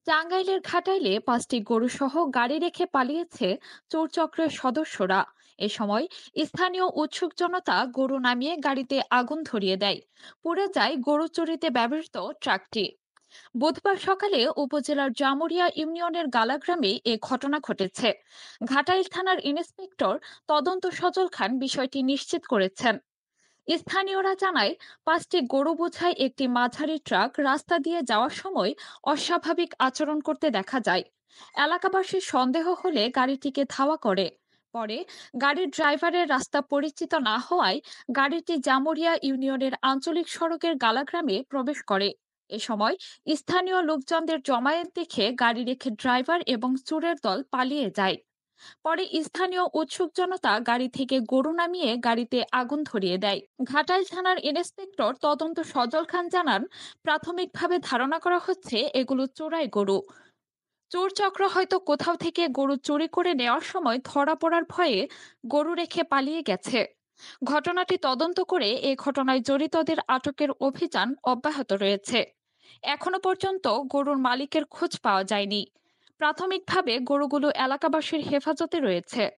টাঙ্গাইলের ঘাটাইলে ৫টি গরুসহ গাড়ি রেখে পালিয়েছে চোরচক্রের সদস্যরা। এ সময় স্থানীয় উৎসুক জনতা গরু নামিয়ে গাড়িতে আগুন ধরিয়ে দেয়। পুড়ে যায় গরু চুরিতে ব্যবহৃত ট্রাকটি। বুধবার সকালে উপজেলার জামুরিয়া ইউনিয়নের গালাগ্রামে এ ঘটনা ঘটেছে। ঘাটাইল থানার ইন্সপেক্টর তদন্ত সজল খান বিষয়টি নিশ্চিত করেছেন। স্থানীয়রা জানায়, ৫টি গরু বোঝাই একটি মাঝারি ট্রাক রাস্তা দিয়ে যাওয়ার সময় অস্বাভাবিক আচরণ করতে দেখা যায়। এলাকাবাসীর সন্দেহ হলে গাড়িটিকে ধাওয়া করে। পরে গাড়ির ড্রাইভারের রাস্তা পরিচিত না হওয়ায় গাড়িটি জামুরিয়া ইউনিয়নের আঞ্চলিক সড়কের গালাগ্রামে প্রবেশ করে। এ সময় স্থানীয় লোকজনদের জমায়েত দেখে গাড়ি রেখে ড্রাইভার এবং চোরের দল পালিয়ে যায়। পরে স্থানীয় উৎসুক জনতা গাড়ি থেকে গরু নামিয়ে গাড়িতে আগুন ধরিয়ে দেয়। ঘাটাইল থানার ইন্সপেক্টর তদন্ত সজল খান জানান, প্রাথমিকভাবে ধারণা করা হচ্ছে এগুলো চোরাই গরু। চোর চক্র হয়তো কোথাও থেকে গরু চুরি করে নেওয়ার সময় ধরা পড়ার ভয়ে গরু রেখে পালিয়ে গেছে। ঘটনাটি তদন্ত করে এ ঘটনায় জড়িতদের আটকের অভিযান অব্যাহত রয়েছে। এখনো পর্যন্ত গরুর মালিকের খোঁজ পাওয়া যায়নি। প্রাথমিকভাবে গরুগুলো এলাকাবাসীর হেফাজতে রয়েছে।